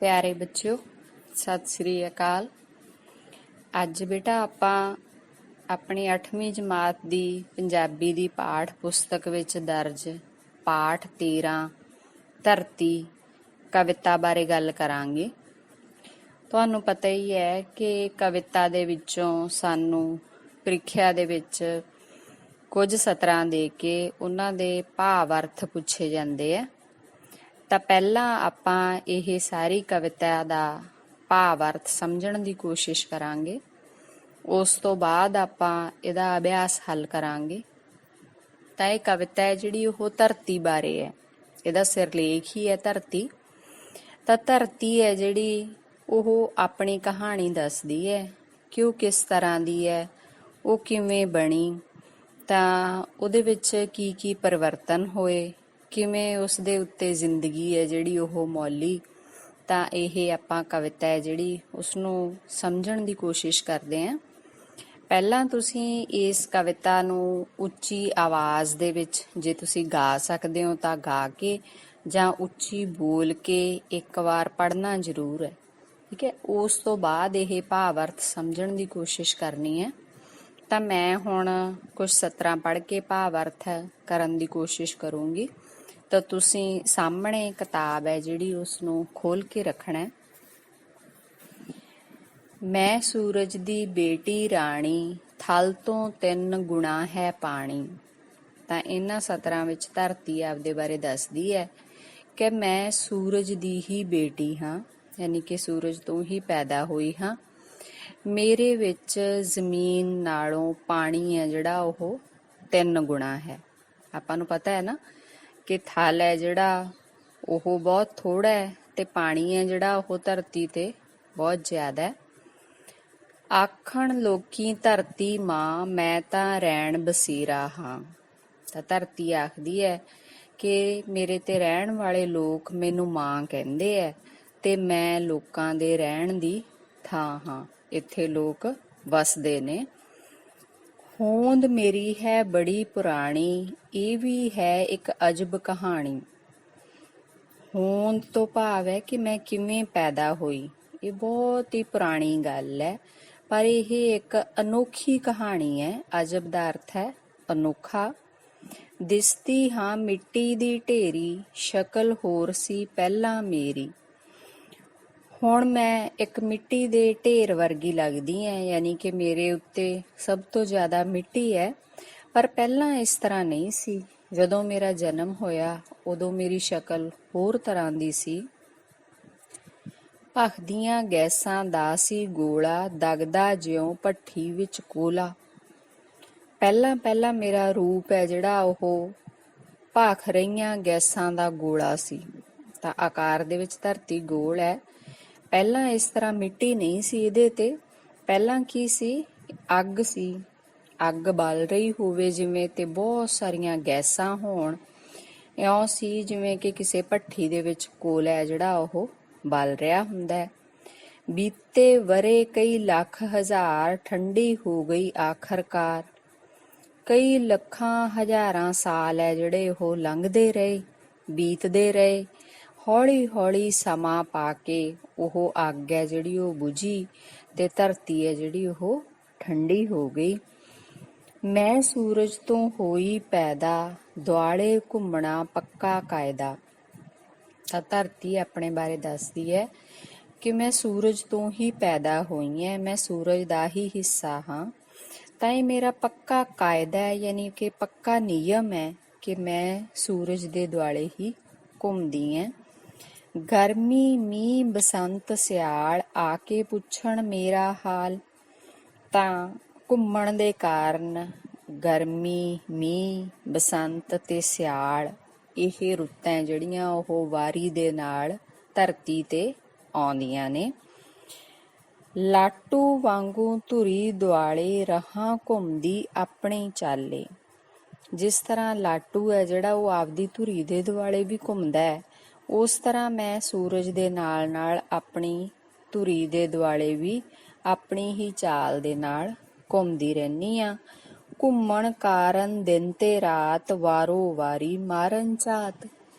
ਪਿਆਰੇ ਬੱਚਿਓ, ਸਤਿ ਸ੍ਰੀ ਅਕਾਲ। ਅੱਜ ਬੇਟਾ ਆਪਾਂ ਆਪਣੀ 8ਵੀਂ ਜਮਾਤ ਦੀ ਪੰਜਾਬੀ ਦੀ ਪਾਠ ਪੁਸਤਕ ਵਿੱਚ ਦਰਜ ਪਾਠ 13 ਧਰਤੀ ਕਵਿਤਾ ਬਾਰੇ ਗੱਲ ਕਰਾਂਗੇ। ਤੁਹਾਨੂੰ ਪਤਾ ਹੀ ਹੈ ਕਿ ਕਵਿਤਾ ਦੇ ਵਿੱਚੋਂ ਸਾਨੂੰ ਪ੍ਰੀਖਿਆ ਦੇ ਵਿੱਚ ਕੁਝ ਸਤਰਾਂ ਦੇ ਕੇ ਉਹਨਾਂ ਦੇ ਭਾਵ ਅਰਥ ਪੁੱਛੇ ਜਾਂਦੇ ਆ। ਤਾਂ ਪਹਿਲਾਂ ਆਪਾਂ ਇਹ ਸਾਰੀ ਕਵਿਤਾ ਦਾ ਭਾਵ ਅਰਥ ਸਮਝਣ ਦੀ ਕੋਸ਼ਿਸ਼ ਕਰਾਂਗੇ। ਉਸ ਤੋਂ ਬਾਅਦ ਆਪਾਂ ਇਹਦਾ ਅਭਿਆਸ ਹੱਲ ਕਰਾਂਗੇ। ਤਾਂ ਇਹ ਕਵਿਤਾ ਹੈ ਜਿਹੜੀ ਉਹ ਧਰਤੀ ਬਾਰੇ ਹੈ। ਇਹਦਾ ਸਿਰਲੇਖ ਹੀ ਹੈ ਧਰਤੀ। ਤਾਂ ਧਰਤੀ ਹੈ ਜਿਹੜੀ ਉਹ ਆਪਣੀ ਕਹਾਣੀ ਦੱਸਦੀ ਹੈ ਕਿ ਉਹ ਕਿਸ ਤਰ੍ਹਾਂ ਦੀ ਹੈ, ਉਹ ਕਿਵੇਂ ਬਣੀ, ਤਾਂ ਉਹਦੇ ਵਿੱਚ ਕੀ ਕੀ ਪਰਿਵਰਤਨ ਹੋਏ, ਕਿਵੇਂ ਉਸ ਦੇ ਉੱਤੇ ਜ਼ਿੰਦਗੀ ਹੈ ਜਿਹੜੀ ਉਹ ਮੌਲੀ। ਤਾਂ ਇਹ ਆਪਾਂ ਕਵਿਤਾ ਹੈ ਜਿਹੜੀ ਉਸਨੂੰ ਸਮਝਣ ਦੀ ਕੋਸ਼ਿਸ਼ ਕਰਦੇ ਹਾਂ। ਪਹਿਲਾਂ ਤੁਸੀਂ ਇਸ ਕਵਿਤਾ ਨੂੰ ਉੱਚੀ ਆਵਾਜ਼ ਦੇ ਵਿੱਚ ਜੇ ਤੁਸੀਂ ਗਾ ਸਕਦੇ ਹੋ ਤਾਂ ਗਾ ਕੇ ਜਾਂ ਉੱਚੀ ਬੋਲ ਕੇ ਇੱਕ ਵਾਰ ਪੜ੍ਹਨਾ ਜ਼ਰੂਰ ਹੈ, ਠੀਕ ਹੈ। ਉਸ ਤੋਂ ਬਾਅਦ ਇਹ ਭਾਵ ਅਰਥ ਸਮਝਣ ਦੀ ਕੋਸ਼ਿਸ਼ ਕਰਨੀ ਹੈ। ਤਾਂ ਮੈਂ ਹੁਣ ਕੁਝ ਸਤਰਾਂ ਪੜ੍ਹ ਕੇ ਭਾਵ ਅਰਥ ਕਰਨ ਦੀ ਕੋਸ਼ਿਸ਼ ਕਰੂੰਗੀ। ਤਾਂ ਤੁਸੀਂ ਸਾਹਮਣੇ ਕਿਤਾਬ ਹੈ ਜਿਹੜੀ ਉਸਨੂੰ ਖੋਲ ਕੇ ਰੱਖਣਾ। ਮੈਂ ਸੂਰਜ ਦੀ ਬੇਟੀ ਰਾਣੀ, ਥਲ ਤੋਂ 3 ਗੁਣਾ ਹੈ ਪਾਣੀ। ਤਾਂ ਇਹਨਾਂ ਸਤਰਾਂ ਵਿੱਚ ਧਰਤੀ ਆਪਦੇ ਬਾਰੇ ਦੱਸਦੀ ਹੈ ਕਿ ਮੈਂ ਸੂਰਜ ਦੀ ਹੀ ਬੇਟੀ ਹਾਂ, ਯਾਨੀ ਕਿ ਸੂਰਜ ਤੋਂ ਹੀ ਪੈਦਾ ਹੋਈ ਹਾਂ। ਮੇਰੇ ਵਿੱਚ ਜ਼ਮੀਨ ਨਾਲੋਂ ਪਾਣੀ ਹੈ ਜਿਹੜਾ ਉਹ 3 ਗੁਣਾ ਹੈ। ਆਪਾਂ ਨੂੰ ਪਤਾ ਹੈ ਨਾ ਕਿ ਥਲ ਹੈ ਜਿਹੜਾ ਉਹ ਬਹੁਤ ਥੋੜਾ ਹੈ ਤੇ ਪਾਣੀ ਹੈ ਜਿਹੜਾ ਉਹ ਧਰਤੀ ਤੇ ਬਹੁਤ ਜ਼ਿਆਦਾ ਹੈ। ਆਖਣ ਲੋਕੀ ਧਰਤੀ ਮਾਂ, ਮੈਂ ਤਾਂ ਰਹਿਣ ਬਸੇਰਾ ਹਾਂ। ਤਾਂ ਧਰਤੀ ਆਖਦੀ ਹੈ ਕਿ ਮੇਰੇ ਤੇ ਰਹਿਣ ਵਾਲੇ ਲੋਕ ਮੈਨੂੰ ਮਾਂ ਕਹਿੰਦੇ ਹੈ ਤੇ ਮੈਂ ਲੋਕਾਂ ਦੇ ਰਹਿਣ ਦੀ ਥਾਂ ਹਾਂ, ਇੱਥੇ ਲੋਕ ਵਸਦੇ ਨੇ। ਹੋਂਦ ਮੇਰੀ ਹੈ ਬੜੀ ਪੁਰਾਣੀ, ਇਹ ਵੀ ਹੈ ਇੱਕ ਅਜਬ ਕਹਾਣੀ। ਹੋਂਦ ਤੋਂ ਭਾਵ ਹੈ ਕਿ ਮੈਂ ਕਿਵੇਂ ਪੈਦਾ ਹੋਈ। ਇਹ ਬਹੁਤ ਹੀ ਪੁਰਾਣੀ ਗੱਲ ਹੈ, ਪਰ ਇਹ ਇੱਕ ਅਨੋਖੀ ਕਹਾਣੀ ਹੈ। ਅਜਬ ਦਾ ਅਰਥ ਹੈ ਅਨੋਖਾ। ਦਿਸਦੀ ਹਾਂ ਮਿੱਟੀ ਦੀ ਢੇਰੀ, ਸ਼ਕਲ ਹੋਰ ਸੀ ਪਹਿਲਾਂ ਮੇਰੀ। ਹੁਣ ਮੈਂ ਇੱਕ ਮਿੱਟੀ ਦੇ ਢੇਰ ਵਰਗੀ ਲੱਗਦੀ ਹੈ, ਯਾਨੀ ਕਿ ਮੇਰੇ ਉੱਤੇ ਸਭ ਤੋਂ ਜ਼ਿਆਦਾ ਮਿੱਟੀ ਹੈ। ਪਰ ਪਹਿਲਾਂ ਇਸ ਤਰ੍ਹਾਂ ਨਹੀਂ ਸੀ। ਜਦੋਂ ਮੇਰਾ ਜਨਮ ਹੋਇਆ ਉਦੋਂ ਮੇਰੀ ਸ਼ਕਲ ਹੋਰ ਤਰ੍ਹਾਂ ਦੀ ਸੀ। ਭਖਦੀਆਂ ਗੈਸਾਂ ਦਾ ਸੀ ਗੋਲਾ, ਦਗਦਾ ਜਿਉਂ ਭੱਠੀ ਵਿੱਚ ਕੋਲਾ। ਪਹਿਲਾਂ ਮੇਰਾ ਰੂਪ ਹੈ ਜਿਹੜਾ ਉਹ ਭਖ ਰਹੀਆਂ ਗੈਸਾਂ ਦਾ ਗੋਲਾ ਸੀ। ਤਾਂ ਆਕਾਰ ਦੇ ਵਿੱਚ ਧਰਤੀ ਗੋਲ ਹੈ। ਪਹਿਲਾਂ ਇਸ ਤਰ੍ਹਾਂ ਮਿੱਟੀ ਨਹੀਂ ਸੀ ਇਹਦੇ ਤੇ। ਪਹਿਲਾਂ ਕੀ ਸੀ? ਅੱਗ ਸੀ। ਅੱਗ ਬਲ ਰਹੀ ਹੋਵੇ ਜਿਵੇਂ, ਤੇ ਬਹੁਤ ਸਾਰੀਆਂ ਗੈਸਾਂ ਹੋਣ। ਇਉਂ ਸੀ ਜਿਵੇਂ ਕਿ ਕਿਸੇ ਭੱਠੀ ਦੇ ਵਿੱਚ ਕੋਲਾ ਜਿਹੜਾ ਉਹ ਬਲ ਰਿਹਾ ਹੁੰਦਾ ਹੈ। ਬੀਤੇ ਵਰੇ ਕਈ ਲੱਖ ਹਜ਼ਾਰ, ਠੰਡੀ ਹੋ ਗਈ ਆਖਰਕਾਰ। ਕਈ ਲੱਖਾਂ ਹਜ਼ਾਰਾਂ ਸਾਲ ਹੈ ਜਿਹੜੇ ਉਹ ਲੰਘਦੇ ਰਹੇ, ਬੀਤਦੇ ਰਹੇ। ਹੌਲੀ ਹੌਲੀ ਸਮਾਂ ਪਾ ਕੇ ਉਹ ਅੱਗ ਹੈ ਜਿਹੜੀ ਉਹ ਬੁਝੀ ਤੇ ਧਰਤੀ ਹੈ ਜਿਹੜੀ ਉਹ ਠੰਡੀ ਹੋ ਗਈ। ਮੈਂ ਸੂਰਜ ਤੋਂ ਹੋਈ ਪੈਦਾ, ਦੁਆਲੇ ਘੁੰਮਣਾ ਪੱਕਾ ਕਾਇਦਾ। ਤਾਂ ਧਰਤੀ ਆਪਣੇ ਬਾਰੇ ਦੱਸਦੀ ਹੈ ਕਿ ਮੈਂ ਸੂਰਜ ਤੋਂ ਹੀ ਪੈਦਾ ਹੋਈ ਹਾਂ, ਮੈਂ ਸੂਰਜ ਦਾ ਹੀ ਹਿੱਸਾ ਹਾਂ। ਤਾਂ ਇਹ ਮੇਰਾ ਪੱਕਾ ਕਾਇਦਾ ਹੈ, ਯਾਨੀ ਕਿ ਪੱਕਾ ਨਿਯਮ ਹੈ ਕਿ ਮੈਂ ਸੂਰਜ ਦੇ ਦੁਆਲੇ ਹੀ ਘੁੰਮਦੀ ਹਾਂ। ਗਰਮੀ ਮੀਂਹ ਬਸੰਤ ਸਿਆਲ ਆ ਕੇ ਪੁੱਛਣ ਮੇਰਾ ਹਾਲ। ਤਾਂ ਘੁੰਮਣ ਦੇ ਕਾਰਨ ਗਰਮੀ, ਮੀਂਹ, ਬਸੰਤ ਤੇ ਸਿਆਲ, ਇਹ ਰੁੱਤਾਂ ਜਿਹੜੀਆਂ ਉਹ ਵਾਰੀ ਦੇ ਨਾਲ ਧਰਤੀ ਤੇ ਆਉਂਦੀਆਂ ਨੇ। ਲਾਟੂ ਵਾਂਗੂ ਧੁਰੀ ਦੁਆਲੇ, ਰਹਾਂ ਘੁੰਮਦੀ ਆਪਣੀ ਚਾਲੇ। ਜਿਸ ਤਰ੍ਹਾਂ ਲਾਟੂ ਹੈ ਜਿਹੜਾ ਉਹ ਆਪਦੀ ਧੁਰੀ ਦੇ ਦੁਆਲੇ ਵੀ ਘੁੰਮਦਾ ਹੈ, ਉਸ ਤਰ੍ਹਾਂ ਮੈਂ ਸੂਰਜ ਦੇ ਨਾਲ ਨਾਲ ਆਪਣੀ ਧੁਰੀ ਦੇ ਦੁਆਲੇ ਵੀ ਆਪਣੀ ਹੀ ਚਾਲ ਦੇ ਨਾਲ ਘੁੰਮਦੀ ਰਹਿੰਦੀ ਹਾਂ। ਘੁੰਮਣ ਕਾਰਨ ਦਿਨ ਤੇ ਰਾਤ, ਵਾਰੋ ਵਾਰੀ ਮਾਰਨ ਝਾਤ।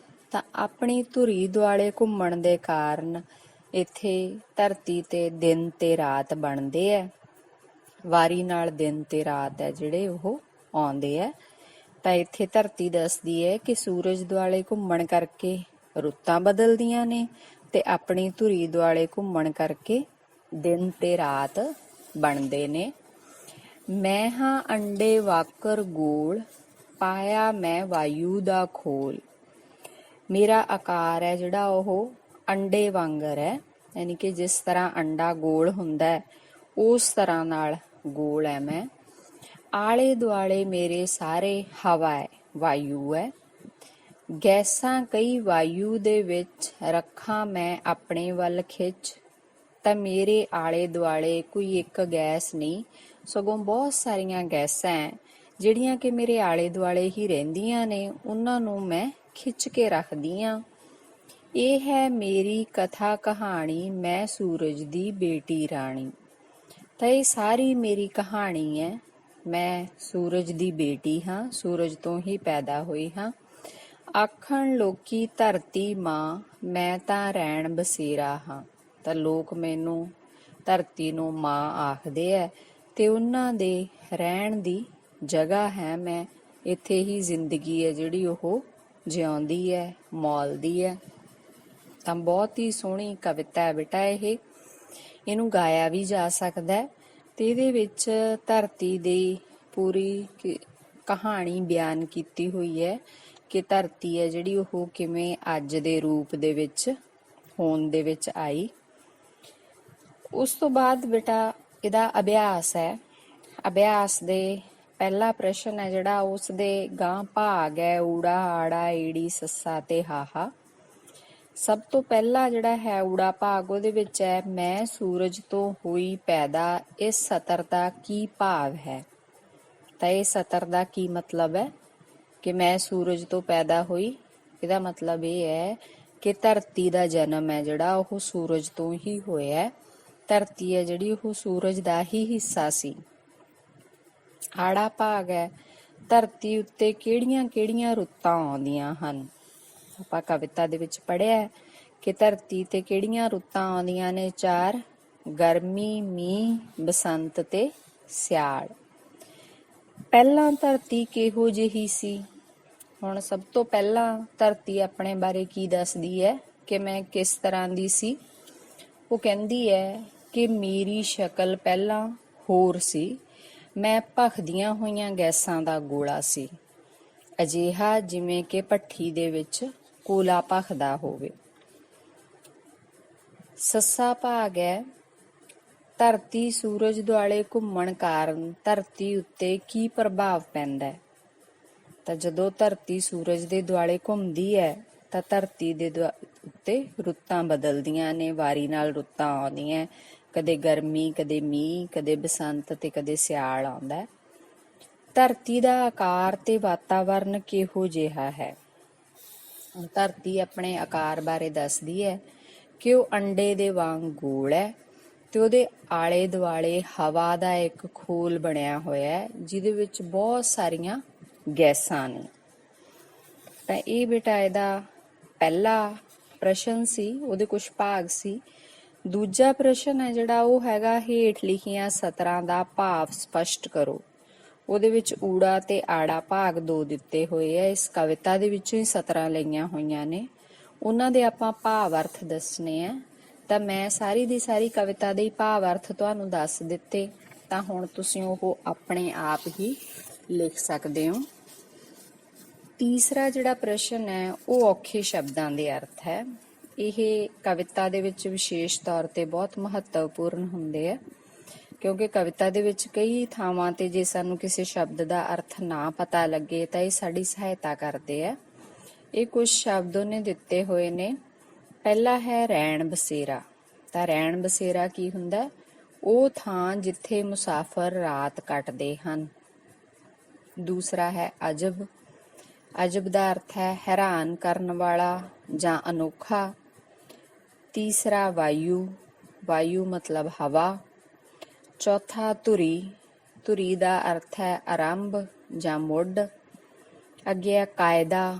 ਤਾਂ ਆਪਣੀ ਧੁਰੀ ਦੁਆਲੇ ਘੁੰਮਣ ਦੇ ਕਾਰਨ ਇੱਥੇ ਧਰਤੀ ਤੇ ਦਿਨ ਤੇ ਰਾਤ ਬਣਦੇ ਹੈ, ਵਾਰੀ ਨਾਲ ਦਿਨ ਤੇ ਰਾਤ ਹੈ ਜਿਹੜੇ ਉਹ ਆਉਂਦੇ ਹੈ। ਤਾਂ ਇੱਥੇ ਧਰਤੀ ਦੱਸਦੀ ਹੈ ਕਿ ਸੂਰਜ ਦੁਆਲੇ ਘੁੰਮਣ ਕਰਕੇ ਰੁੱਤਾਂ ਬਦਲਦੀਆਂ ਨੇ ਤੇ ਆਪਣੀ ਧੁਰੀ ਦੁਆਲੇ ਘੁੰਮਣ ਕਰਕੇ ਦਿਨ ਤੇ ਰਾਤ ਬਣਦੇ ਨੇ। ਮੈਂ ਹਾਂ ਅੰਡੇ ਵਾਕਰ ਗੋਲ, ਪਾਇਆ ਮੈਂ ਵਾਯੂ ਦਾ ਖੋਲ। ਮੇਰਾ ਆਕਾਰ ਹੈ ਜਿਹੜਾ ਉਹ ਅੰਡੇ ਵਾਂਗਰ ਹੈ, ਯਾਨੀ ਕਿ ਜਿਸ ਤਰ੍ਹਾਂ ਅੰਡਾ ਗੋਲ ਹੁੰਦਾ ਹੈ ਉਸ ਤਰ੍ਹਾਂ ਨਾਲ ਗੋਲ ਹੈ ਮੈਂ। ਆਲੇ ਦੁਆਲੇ ਮੇਰੇ ਸਾਰੇ ਹਵਾ ਹੈ, ਵਾਯੂ ਹੈ। ਗੈਸਾਂ ਕਈ ਵਾਯੂ ਦੇ ਵਿੱਚ ਰੱਖਾਂ ਮੈਂ ਆਪਣੇ ਵੱਲ ਖਿੱਚ। ਤਾਂ ਮੇਰੇ ਆਲੇ ਦੁਆਲੇ ਕੋਈ ਇੱਕ ਗੈਸ ਨਹੀਂ, ਸਗੋਂ ਬਹੁਤ ਸਾਰੀਆਂ ਗੈਸਾਂ ਹੈ ਜਿਹੜੀਆਂ ਕਿ ਮੇਰੇ ਆਲੇ ਦੁਆਲੇ ਹੀ ਰਹਿੰਦੀਆਂ ਨੇ, ਉਹਨਾਂ ਨੂੰ ਮੈਂ ਖਿੱਚ ਕੇ ਰੱਖਦੀ ਹਾਂ। ਇਹ ਹੈ ਮੇਰੀ ਕਥਾ ਕਹਾਣੀ, ਮੈਂ ਸੂਰਜ ਦੀ ਬੇਟੀ ਰਾਣੀ। ਤਾਂ ਇਹ ਸਾਰੀ ਮੇਰੀ ਕਹਾਣੀ ਹੈ। ਮੈਂ ਸੂਰਜ ਦੀ ਬੇਟੀ ਹਾਂ, ਸੂਰਜ ਤੋਂ ਹੀ ਪੈਦਾ ਹੋਈ ਹਾਂ। ਆਖਣ ਲੋਕੀ ਧਰਤੀ ਮਾਂ, ਮੈਂ ਤਾਂ ਰੈਣ ਬਸੇਰਾ ਹਾਂ। ਤਾਂ ਲੋਕ ਮੈਨੂੰ ਧਰਤੀ ਨੂੰ ਮਾਂ ਆਖਦੇ ਹੈ ਤੇ ਉਹਨਾਂ ਦੇ ਰਹਿਣ ਦੀ ਜਗ੍ਹਾ ਹੈ ਮੈਂ। ਇੱਥੇ ਹੀ ਜ਼ਿੰਦਗੀ ਹੈ ਜਿਹੜੀ ਉਹ ਜਿਉਂਦੀ ਹੈ, ਮੌਲਦੀ ਹੈ। ਤਾਂ ਬਹੁਤ ਹੀ ਸੋਹਣੀ ਕਵਿਤਾ ਹੈ ਬੇਟਾ ਇਹ। ਇਹਨੂੰ ਗਾਇਆ ਵੀ ਜਾ ਸਕਦਾ ਹੈ ਤੇ ਇਹਦੇ ਵਿੱਚ ਧਰਤੀ ਦੀ ਪੂਰੀ ਕਹਾਣੀ ਬਿਆਨ ਕੀਤੀ ਹੋਈ ਹੈ ਕਿ ਧਰਤੀ ਹੈ ਜਿਹੜੀ ਉਹ ਕਿਵੇਂ ਅੱਜ ਦੇ ਰੂਪ ਦੇ ਵਿੱਚ ਹੋਂਦ ਦੇ ਵਿੱਚ ਆਈ। ਉਸ ਤੋਂ ਬਾਅਦ ਬੇਟਾ ਇਹਦਾ ਅਭਿਆਸ ਹੈ। ਅਭਿਆਸ ਦੇ ਪਹਿਲਾ ਪ੍ਰਸ਼ਨ ਹੈ ਜਿਹੜਾ ਉਸ ਦੇ ਗਾਂ ਭਾਗ ਹੈ, ਊੜਾ ਆੜਾ ਈੜੀ ਸੱਸਾ ਤੇ ਹਾਹਾ। ਸਭ ਤੋਂ ਪਹਿਲਾ ਜਿਹੜਾ ਹੈ ਊੜਾ ਭਾਗ, ਉਹਦੇ ਵਿੱਚ ਹੈ ਮੈਂ ਸੂਰਜ ਤੋਂ ਹੋਈ ਪੈਦਾ, ਇਸ ਸਤਰ ਦਾ ਕੀ ਭਾਵ ਹੈ। ਤਾਂ ਇਹ ਸਤਰ ਦਾ ਕੀ ਮਤਲਬ ਹੈ ਕਿ ਮੈਂ ਸੂਰਜ ਤੋਂ ਪੈਦਾ ਹੋਈ, ਇਹਦਾ ਮਤਲਬ ਇਹ ਹੈ ਕਿ ਧਰਤੀ ਦਾ ਜਨਮ ਹੈ ਜਿਹੜਾ ਉਹ ਸੂਰਜ ਤੋਂ ਹੀ ਹੋਇਆ। ਧਰਤੀ ਹੈ ਜਿਹੜੀ ਉਹ ਸੂਰਜ ਦਾ ਹੀ ਹਿੱਸਾ ਸੀ। ਆੜਾ ਭਾਗ ਹੈ ਧਰਤੀ ਉੱਤੇ ਕਿਹੜੀਆਂ-ਕਿਹੜੀਆਂ ਰੁੱਤਾਂ ਆਉਂਦੀਆਂ ਹਨ। ਆਪਾਂ ਕਵਿਤਾ ਦੇ ਵਿੱਚ ਪੜ੍ਹਿਆ ਕਿ ਧਰਤੀ ਤੇ ਕਿਹੜੀਆਂ ਰੁੱਤਾਂ ਆਉਂਦੀਆਂ ਨੇ, 4, ਗਰਮੀ, ਮੀਂਹ, ਬਸੰਤ ਤੇ ਸਿਆਲ। ਪਹਿਲਾਂ ਧਰਤੀ ਕਿਹੋ ਜਿਹੀ ਸੀ? ਹੁਣ ਸਭ ਤੋਂ ਪਹਿਲਾਂ ਧਰਤੀ ਆਪਣੇ ਬਾਰੇ ਕੀ ਦੱਸਦੀ ਹੈ ਕਿ ਮੈਂ ਕਿਸ ਤਰ੍ਹਾਂ ਦੀ ਸੀ। ਉਹ ਕਹਿੰਦੀ ਹੈ ਕਿ ਮੇਰੀ ਸ਼ਕਲ ਪਹਿਲਾਂ ਹੋਰ ਸੀ, ਮੈਂ ਭਖਦੀਆਂ ਹੋਈਆਂ ਗੈਸਾਂ ਦਾ ਗੋਲਾ ਸੀ, ਅਜਿਹਾ ਜਿਵੇਂ ਕਿ ਭੱਠੀ ਦੇ ਵਿੱਚ ਕੋਲਾ ਭਖਦਾ ਹੋਵੇ। ਸੱਸਾ ਭਾਗ ਹੈ ਧਰਤੀ ਸੂਰਜ ਦੁਆਲੇ ਘੁੰਮਣ ਕਾਰਨ ਧਰਤੀ ਉੱਤੇ ਕੀ ਪ੍ਰਭਾਵ ਪੈਂਦਾ ਹੈ। ਤਾਂ ਜਦੋਂ ਧਰਤੀ ਸੂਰਜ ਦੇ ਦੁਆਲੇ ਘੁੰਮਦੀ ਹੈ ਤਾਂ ਧਰਤੀ ਦੇ ਉੱਤੇ ਰੁੱਤਾਂ ਬਦਲਦੀਆਂ ਨੇ, ਵਾਰੀ ਨਾਲ ਰੁੱਤਾਂ ਆਉਂਦੀਆਂ, ਕਦੇ ਗਰਮੀ, ਕਦੇ ਮੀਂਹ, ਕਦੇ ਬਸੰਤ ਤੇ ਕਦੇ ਸਿਆਲ ਆਉਂਦਾ। ਧਰਤੀ ਦਾ ਆਕਾਰ ਤੇ ਵਾਤਾਵਰਨ ਕਿਹੋ ਜਿਹਾ ਹੈ। ਧਰਤੀ ਆਪਣੇ ਆਕਾਰ ਬਾਰੇ ਦੱਸਦੀ ਹੈ ਕਿ ਉਹ ਅੰਡੇ ਦੇ ਵਾਂਗ ਗੋਲ ਹੈ ਤੇ ਉਹਦੇ ਆਲੇ ਦੁਆਲੇ ਹਵਾ ਦਾ ਇੱਕ ਖੋਲ ਬਣਿਆ ਹੋਇਆ ਹੈ ਜਿਹਦੇ ਵਿੱਚ ਬਹੁਤ ਸਾਰੀਆਂ ਗੈਸਾਂ ਨੇ। ਤਾਂ ਇਹ ਬੇਟਾ ਇਹਦਾ ਪਹਿਲਾ ਪ੍ਰਸ਼ਨ ਸੀ, ਉਹਦੇ ਕੁਝ ਭਾਗ ਸੀ। ਦੂਜਾ ਪ੍ਰਸ਼ਨ ਹੈ ਜਿਹੜਾ ਉਹ ਹੈਗਾ ਹੇਠ ਲਿਖੀਆਂ ਸਤਰਾਂ ਦਾ ਭਾਵ ਸਪਸ਼ਟ ਕਰੋ। ਉਹਦੇ ਵਿੱਚ ਊੜਾ ਤੇ ਆੜਾ ਭਾਗ 2 ਦਿੱਤੇ ਹੋਏ ਆ। ਇਸ ਕਵਿਤਾ ਦੇ ਵਿੱਚੋਂ ਹੀ ਸਤਰਾਂ ਲਈਆਂ ਹੋਈਆਂ ਨੇ, ਉਹਨਾਂ ਦੇ ਆਪਾਂ ਭਾਵ ਅਰਥ ਦੱਸਣੇ ਆ। ਤਾਂ ਮੈਂ ਸਾਰੀ ਦੀ ਸਾਰੀ ਕਵਿਤਾ ਦੇ ਭਾਵ ਅਰਥ ਤੁਹਾਨੂੰ ਦੱਸ ਦਿੱਤੇ, ਤਾਂ ਹੁਣ ਤੁਸੀਂ ਉਹ ਆਪਣੇ ਆਪ ਹੀ ਲਿਖ ਸਕਦੇ ਹੋ। ਤੀਸਰਾ ਜਿਹੜਾ ਪ੍ਰਸ਼ਨ ਹੈ ਉਹ ਔਖੇ ਸ਼ਬਦਾਂ ਦੇ ਅਰਥ ਹੈ। ਇਹ ਕਵਿਤਾ ਦੇ ਵਿੱਚ ਵਿਸ਼ੇਸ਼ ਤੌਰ ਤੇ ਬਹੁਤ ਮਹੱਤਵਪੂਰਨ ਹੁੰਦੇ ਆ, ਕਿਉਂਕਿ ਕਵਿਤਾ ਦੇ ਵਿੱਚ ਕਈ ਥਾਵਾਂ ਤੇ ਜੇ ਸਾਨੂੰ ਕਿਸੇ ਸ਼ਬਦ ਦਾ ਅਰਥ ਨਾ ਪਤਾ ਲੱਗੇ ਤਾਂ ਇਹ ਸਾਡੀ ਸਹਾਇਤਾ ਕਰਦੇ ਆ। ਇਹ ਕੁਝ ਸ਼ਬਦ ਉਹਨੇ ਦਿੱਤੇ ਹੋਏ ਨੇ। ਪਹਿਲਾ ਹੈ ਰੈਣ ਬਸੇਰਾ। ਤਾਂ ਰੈਣ ਬਸੇਰਾ ਕੀ ਹੁੰਦਾ? ਉਹ ਥਾਂ ਜਿੱਥੇ ਮੁਸਾਫਰ ਰਾਤ ਕੱਟਦੇ ਹਨ। ਦੂਸਰਾ ਹੈ ਅਜਬ। ਅਜਬ ਦਾ ਅਰਥ ਹੈ ਹੈਰਾਨ ਕਰਨ ਵਾਲਾ ਜਾਂ ਅਨੋਖਾ। ਤੀਸਰਾ ਵਾਯੂ। ਵਾਯੂ ਮਤਲਬ ਹਵਾ। ਚੌਥਾ ਧੁਰੀ। ਧੁਰੀ ਦਾ ਅਰਥ ਹੈ ਆਰੰਭ ਜਾਂ ਮੁੱਢ। ਅੱਗੇ ਹੈ ਕਾਇਦਾ।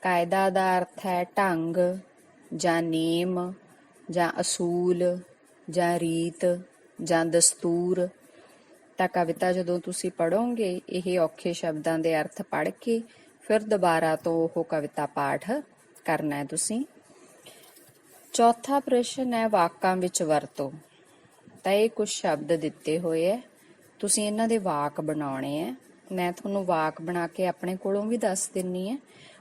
ਕਾਇਦਾ ਦਾ ਅਰਥ ਹੈ ਢੰਗ ਜਾਂ ਨੇਮ। ਜਾਂ ਅਸੂਲ ਜਾਂ ਰੀਤ ਜਾਂ ਦਸਤੂਰ। ਤਾਂ ਕਵਿਤਾ ਜਦੋਂ ਤੁਸੀਂ ਪੜ੍ਹੋਗੇ ਇਹ ਔਖੇ ਸ਼ਬਦਾਂ ਦੇ ਅਰਥ ਪੜ੍ਹ ਕੇ ਫਿਰ ਦੁਬਾਰਾ ਤੋਂ ਉਹ ਕਵਿਤਾ ਪਾਠ ਕਰਨਾ ਹੈ ਤੁਸੀਂ। ਚੌਥਾ ਪ੍ਰਸ਼ਨ ਹੈ ਵਾਕਾਂ ਵਿੱਚ ਵਰਤੋ। ਤਾਂ ਇਹ ਕੁਝ ਸ਼ਬਦ ਦਿੱਤੇ ਹੋਏ ਹੈ, ਤੁਸੀਂ ਇਹਨਾਂ ਦੇ ਵਾਕ ਬਣਾਉਣੇ ਹੈ। ਮੈਂ ਤੁਹਾਨੂੰ ਵਾਕ ਬਣਾ ਕੇ ਆਪਣੇ ਕੋਲੋਂ ਵੀ ਦੱਸ ਦਿੰਨੀ ਹੈ,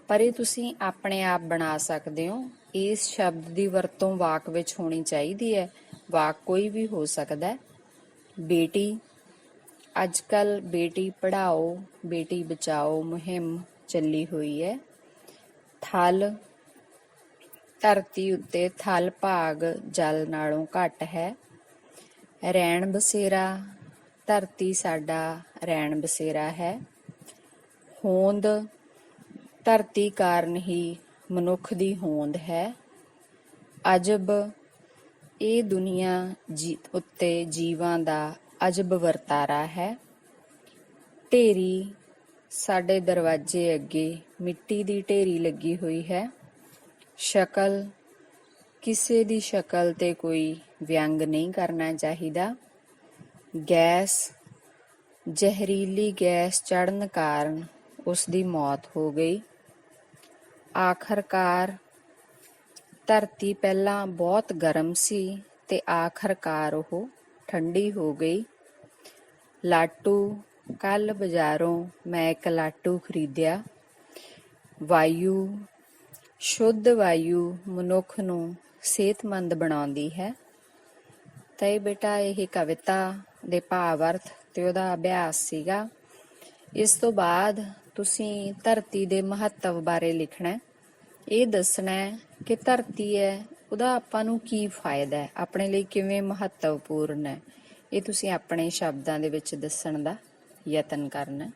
ਪਰ ਇਹ ਤੁਸੀਂ ਆਪਣੇ ਆਪ ਬਣਾ ਸਕਦੇ ਹੋ। ਇਸ ਸ਼ਬਦ ਦੀ ਵਰਤੋਂ ਵਾਕ ਵਿੱਚ ਹੋਣੀ ਚਾਹੀਦੀ ਹੈ। ਵਾਕ ਕੋਈ ਵੀ ਹੋ ਸਕਦਾ ਹੈ। ਬੇਟੀ, ਅੱਜ ਕੱਲ੍ਹ ਬੇਟੀ ਪੜ੍ਹਾਓ ਬੇਟੀ ਬਚਾਓ ਮੁਹਿੰਮ ਚੱਲੀ ਹੋਈ ਹੈ। ਥਲ, ਧਰਤੀ ਉੱਤੇ ਥਲ ਭਾਗ ਜਲ ਨਾਲੋਂ ਘੱਟ ਹੈ। ਰੈਣ ਬਸੇਰਾ, ਧਰਤੀ ਸਾਡਾ ਰੈਣ ਬਸੇਰਾ ਹੈ। ਹੋਂਦ, ਧਰਤੀ ਕਾਰਨ ਹੀ ਮਨੁੱਖ ਦੀ ਹੋਂਦ ਹੈ। ਅਜਬ, ਇਹ ਦੁਨੀਆ ਉੱਤੇ ਜੀਵਾਂ ਦਾ ਅਜਬ ਵਰਤਾਰਾ ਹੈ। ਢੇਰੀ, ਸਾਡੇ ਦਰਵਾਜ਼ੇ ਅੱਗੇ ਮਿੱਟੀ ਦੀ ਢੇਰੀ ਲੱਗੀ ਹੋਈ ਹੈ। ਸ਼ਕਲ, ਕਿਸੇ ਦੀ ਸ਼ਕਲ ਤੇ ਕੋਈ ਵਿਅੰਗ ਨਹੀਂ ਕਰਨਾ ਚਾਹੀਦਾ। ਗੈਸ, ਜ਼ਹਿਰੀਲੀ ਗੈਸ ਚੜ੍ਹਨ ਕਾਰਨ ਉਸ ਦੀ ਮੌਤ ਹੋ ਗਈ। ਆਖਰਕਾਰ, ਧਰਤੀ ਪਹਿਲਾਂ ਬਹੁਤ ਗਰਮ ਸੀ ਤੇ ਆਖਰਕਾਰ ਉਹ ਠੰਡੀ ਹੋ ਗਈ। ਲਾਟੂ, ਕੱਲ ਬਾਜ਼ਾਰੋਂ ਮੈਂ ਇੱਕ ਲਾਟੂ ਖਰੀਦਿਆ। ਵਾਯੂ, ਸ਼ੁੱਧ ਵਾਯੂ ਮਨੁੱਖ ਨੂੰ ਸਿਹਤਮੰਦ ਬਣਾਉਂਦੀ ਹੈ। ਤਾਂ ਇਹ ਬੇਟਾ ਇਹ ਕਵਿਤਾ ਦੇ ਭਾਵ ਅਰਥ ਤੇ ਉਹਦਾ ਅਭਿਆਸ ਸੀਗਾ। ਇਸ ਤੋਂ ਬਾਅਦ ਤੁਸੀਂ ਧਰਤੀ ਦੇ ਮਹੱਤਵ ਬਾਰੇ ਲਿਖਣਾ। ਇਹ ਦੱਸਣਾ ਕਿ ਧਰਤੀ ਹੈ ਉਹਦਾ ਆਪਾਂ ਨੂੰ ਕੀ ਫਾਇਦਾ ਹੈ, ਆਪਣੇ ਲਈ ਕਿਵੇਂ ਮਹੱਤਵਪੂਰਨ ਹੈ। ਇਹ ਤੁਸੀਂ ਆਪਣੇ ਸ਼ਬਦਾਂ ਦੇ ਵਿੱਚ ਦੱਸਣ ਦਾ ਯਤਨ ਕਰਨਾ।